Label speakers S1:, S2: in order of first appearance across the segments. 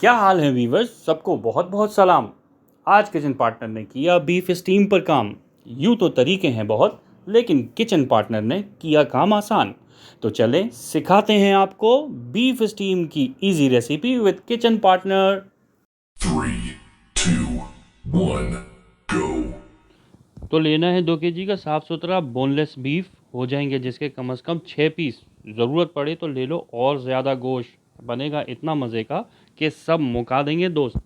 S1: क्या हाल है वीवर्स, सबको बहुत बहुत सलाम। आज किचन पार्टनर ने किया बीफ स्टीम पर काम। यूँ तो तरीके हैं बहुत, लेकिन किचन पार्टनर ने किया काम आसान। तो चलें सिखाते हैं आपको बीफ स्टीम की easy recipe with kitchen partner.
S2: 3, 2, 1, go.
S1: तो लेना है 2 kg का साफ़ सुथरा बोनलेस बीफ, हो जाएंगे जिसके कम से कम 6 पीस। ज़रूरत पड़े तो ले लो और ज़्यादा गोश्त, बनेगा इतना मज़े का कि सब मुका देंगे दोस्त।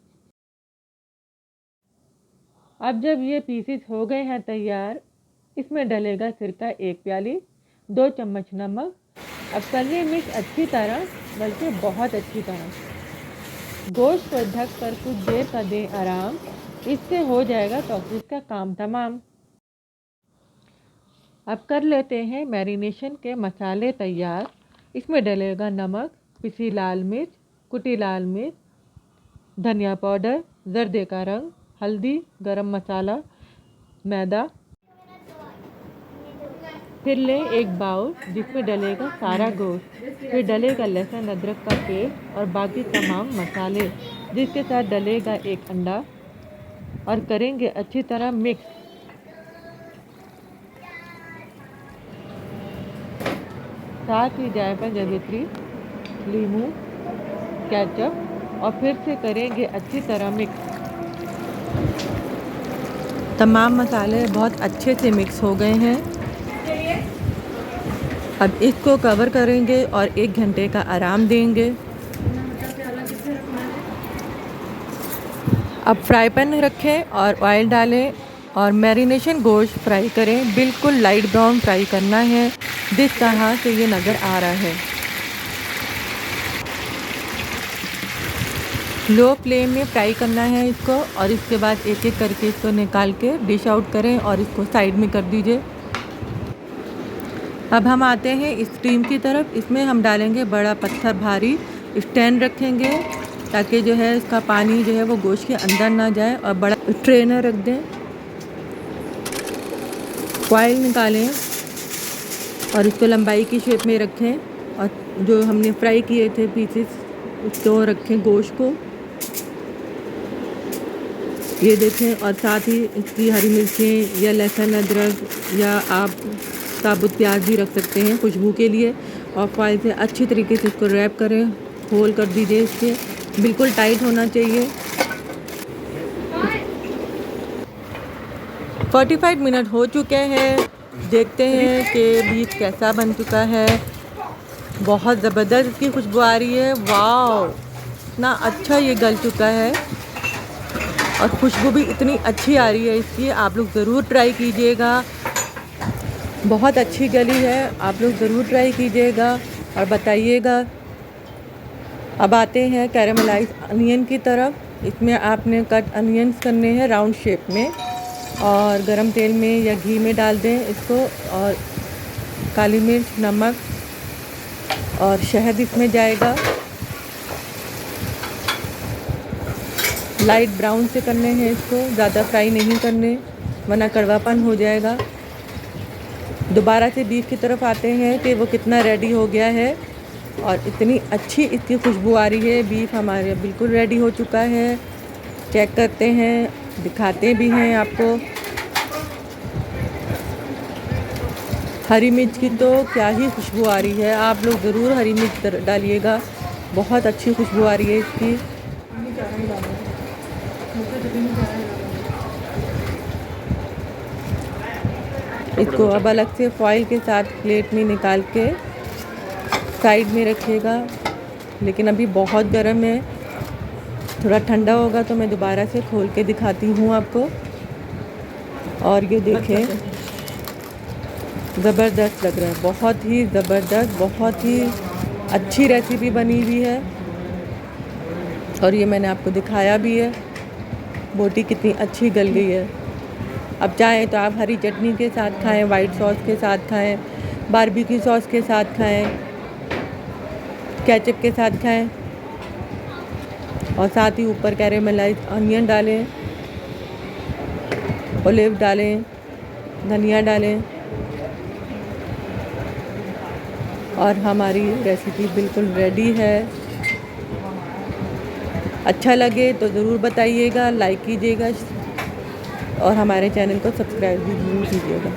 S3: अब जब ये पीसीस हो गए हैं तैयार, इसमें डलेगा सिरका 1 प्याली, 2 चम्मच नमक। अब करिए मिक्स अच्छी तरह, बल्कि बहुत अच्छी तरह। गोश्त को ढक कर कुछ देर का दें आराम, इससे हो जाएगा टॉपिस का काम तमाम। अब कर लेते हैं मैरिनेशन के मसाले तैयार। इसमें डलेगा नमक, पिसी लाल मिर्च, कुटी लाल मिर्च, धनिया पाउडर, जर्दे का रंग, हल्दी, गरम मसाला, मैदा। फिर लें एक बाउल जिसमें डलेगा सारा गोश्त, फिर डलेगा लहसुन अदरक का पेस्ट और बाकी तमाम मसाले, जिसके साथ डलेगा एक अंडा और करेंगे अच्छी तरह मिक्स। साथ ही जायफल, जावित्री, लीमू, केचप और फिर से करेंगे अच्छी तरह मिक्स। तमाम मसाले बहुत अच्छे से मिक्स हो गए हैं। अब इसको कवर करेंगे और 1 घंटे का आराम देंगे। अब फ्राई पैन रखें और ऑयल डालें और मैरिनेशन गोश्त फ्राई करें। बिल्कुल लाइट ब्राउन फ्राई करना है, जिस तरह से ये नज़र आ रहा है। लो फ्लेम में फ्राई करना है इसको और इसके बाद एक एक करके इसको निकाल के डिश आउट करें और इसको साइड में कर दीजिए। अब हम आते हैं स्टीम की तरफ। इसमें हम डालेंगे बड़ा पत्थर भारी, स्टैंड रखेंगे ताकि जो है इसका पानी जो है वो गोश्त के अंदर ना जाए, और बड़ा ट्रेनर रख दें। ऑयल निकालें और इसको लंबाई की शेप में रखें और जो हमने फ्राई किए थे पीसेस उसको रखें गोश्त को, ये देखें। और साथ ही इसकी हरी मिर्चें या लहसुन अदरक या आप साबुत प्याज भी रख सकते हैं खुशबू के लिए। और फॉइल से अच्छी तरीके से इसको रैप करें, होल कर दीजिए। इसके बिल्कुल टाइट होना चाहिए। 45 मिनट हो चुके हैं। देखते हैं कि बीफ कैसा बन चुका है। बहुत ज़बरदस्त इसकी खुशबू आ रही है। वाओ, इतना अच्छा ये गल चुका है और खुशबू भी इतनी अच्छी आ रही है इसकी। आप लोग ज़रूर ट्राई कीजिएगा, बहुत अच्छी गली है। आप लोग ज़रूर ट्राई कीजिएगा और बताइएगा। अब आते हैं कैरेमलाइज अनियन की तरफ। इसमें आपने कट अनियंस करने हैं राउंड शेप में और गरम तेल में या घी में डाल दें इसको। और काली मिर्च, नमक और शहद इसमें जाएगा। लाइट ब्राउन से करने हैं इसको, ज़्यादा फ्राई नहीं करने वरना कड़वापन हो जाएगा। दोबारा से बीफ की तरफ आते हैं कि वो कितना रेडी हो गया है और इतनी अच्छी इसकी खुशबू आ रही है। बीफ हमारे बिल्कुल रेडी हो चुका है। चेक करते हैं, दिखाते भी हैं आपको। हरी मिर्च की तो क्या ही खुशबू आ रही है। आप लोग ज़रूर हरी मिर्च डालिएगा, बहुत अच्छी खुशबू आ रही है इसकी। इसको अब अलग से फॉइल के साथ प्लेट में निकाल के साइड में रखिएगा। लेकिन अभी बहुत गर्म है, थोड़ा ठंडा होगा तो मैं दोबारा से खोल के दिखाती हूँ आपको। और ये देखें, ज़बरदस्त लग रहा है, बहुत ही ज़बरदस्त, बहुत ही अच्छी रेसिपी बनी हुई है। और ये मैंने आपको दिखाया भी है, बोटी कितनी अच्छी गल गई है। अब चाहें तो आप हरी चटनी के साथ खाएं, वाइट सॉस के साथ खाएं, बारबेक्यू सॉस के साथ खाएं, केचप के साथ खाएं और साथ ही ऊपर कैरेमलाइज्ड अनियन डालें, ओलिव डालें, धनिया डालें और हमारी रेसिपी बिल्कुल रेडी है। अच्छा लगे तो ज़रूर बताइएगा, लाइक कीजिएगा और हमारे चैनल को सब्सक्राइब भी ज़रूर कीजिएगा।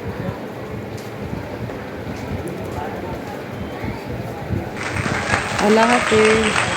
S3: अल्लाह हाफ़िज़।